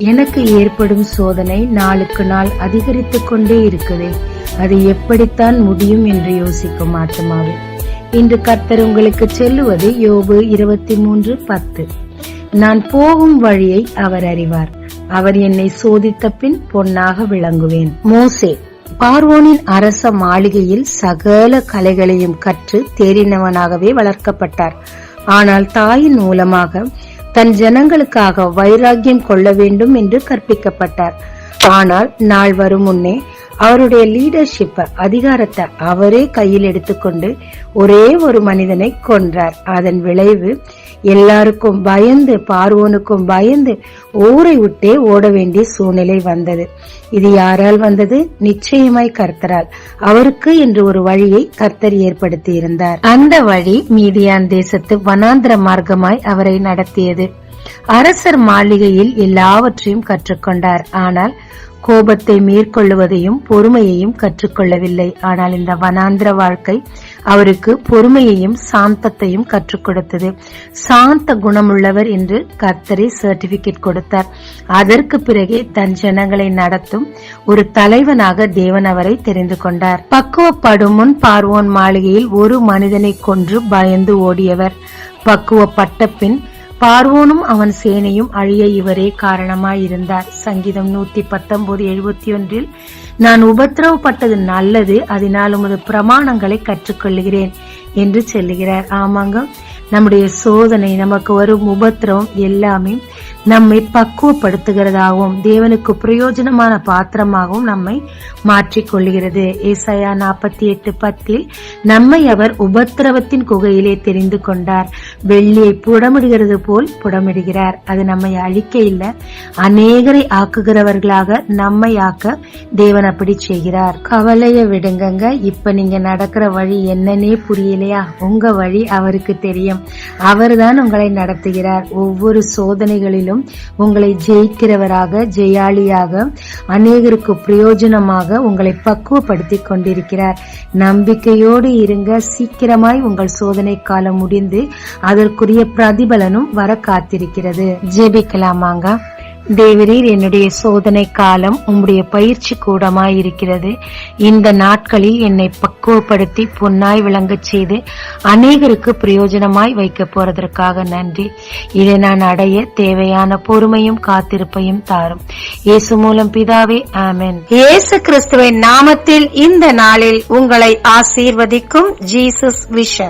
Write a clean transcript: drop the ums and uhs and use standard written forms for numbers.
எனக்கு ஏற்படும் சோதனை நாளுக்கு நாள் அதிகரித்துக் கொண்டே இருக்குது. அது எப்படித்தான் முடியும் என்று யோசிக்கும் ஆத்துமாவே. இன்று கர்த்தர் உங்களுக்கு சொல்லுவது யோபு 23:10. நான் போகும் வழியை அவர் அறிவார். அவர் என்னை சோதித்த பின் பொன்னாக விளங்குவேன். மோசே பார்வோனின் அரச மாளிகையில் சகல கலைகளையும் கற்று தேறினவனாகவே வளர்க்கப்பட்டார். ஆனால் தாயின் மூலமாக தன் ஜனங்களுக்காக வைராக்கியம் கொள்ள வேண்டும் என்று கற்பிக்கப்பட்டார். ஆனால் நாள் வரும் முன்னே அவருடைய லீடர்ஷிப் அதிகாரத்தை அவரே கையில் எடுத்துக்கொண்டு ஒரே ஒரு மனிதனை கொன்றார். அதன் விளைவு எல்லாருக்கும் பயந்து, பார்வோனுக்கும் பயந்து ஊரை விட்டே ஓட வேண்டிய சூழ்நிலை வந்தது. இது யாரால் வந்தது? நிச்சயமாய் கர்த்தரால். அவருக்கு என்று ஒரு வழியை கர்த்தர் ஏற்படுத்தி இருந்தார். அந்த வழி மீதியான் தேசத்து வனாந்திர மார்க்கமாய் அவரை நடத்தியது. அரசர் மாளிகையில் எல்லாவற்றையும் கற்றுக்கொண்டார். ஆனால் கோபத்தை மேற்கொள்ளுவதையும் பொறுமையையும் கற்றுக்கொள்ளவில்லை. ஆனால் இந்த வனாந்திர வாழ்க்கை அவருக்கு பொறுமையையும் சாந்தத்தையும் கற்றுக் கொடுத்தது. சாந்த குணமுள்ளவர் என்று கர்த்தரை சர்டிபிகேட் கொடுத்தார். அதற்கு பிறகே தன் ஜனங்களை நடத்தும் ஒரு தலைவனாக தேவன் அவரை தெரிந்து கொண்டார். பக்குவப்படும் முன் பார்வோன் மாளிகையில் ஒரு மனிதனை கொன்று பயந்து ஓடியவர். பக்குவப்பட்ட பின் பார்வோனும் அவன் சேனையும் அழிய இவரே காரணமாயிருந்தார். சங்கீதம் 119:71 நான் உபத்திரவப்பட்டது நல்லது, அதனால் உமது பிரமாணங்களை கற்றுக்கொள்ளுகிறேன் என்று சொல்லுகிறார். ஆமாங்க, நம்முடைய சோதனை, நமக்கு வரும் உபத்திரவம் எல்லாமே நம்மை பக்குவப்படுத்துகிறதாகவும் தேவனுக்கு பிரயோஜனமான பாத்திரமாகவும் நம்மை மாற்றிக்கொள்கிறது. ஏசாயா 48:10 நம்மை அவர் உபத்திரவத்தின் குகையிலே தெரிந்து கொண்டார். வெள்ளியை புடமிடுகிறது போல் புடமிடுகிறார். அது நம்மை அழிக்க இல்ல, அநேகரை ஆக்குகிறவர்களாக நம்மை ஆக்க தேவன் அப்படி செய்கிறார். கவலைய விடுங்க. இப்ப நீங்க நடக்கிற வழி என்னன்னே புரியலையா? உங்க வழி அவருக்கு தெரியும். அவர்தான் உங்களை நடத்துகிறார். ஒவ்வொரு சோதனைகளிலும் உங்களை ஜெயிக்கிறவராக, ஜெயாளியாக, அநேகருக்கு பிரயோஜனமாக உங்களை பக்குவப்படுத்திக் கொண்டிருக்கிறார். நம்பிக்கையோடு இருங்க. சீக்கிரமாய் உங்கள் சோதனை காலம் முடிந்து அதற்குரிய பிரதிபலனும் வர காத்திருக்கிறது. ஜெபிக்கலாமாங்க. தேவரீர், என்னுடைய சோதனை காலம் உம்முடைய பயிற்சி கூடமாய் இருக்கிறது. இந்த நாட்களில் என்னை பக்குவப்படுத்தி பொன்னாய் விளங்கச் செய்து அநேகருக்கு பிரயோஜனமாய் வைக்க போறதற்காக நன்றி. இதை நான் அடைய தேவையான பொறுமையும் காத்திருப்பையும் தாரும். இயேசு மூலம் பிதாவே, ஆமென். இயேசு கிறிஸ்துவின் நாமத்தில் இந்த நாளில் உங்களை ஆசீர்வதிக்கும் ஜீசஸ் விஷன்.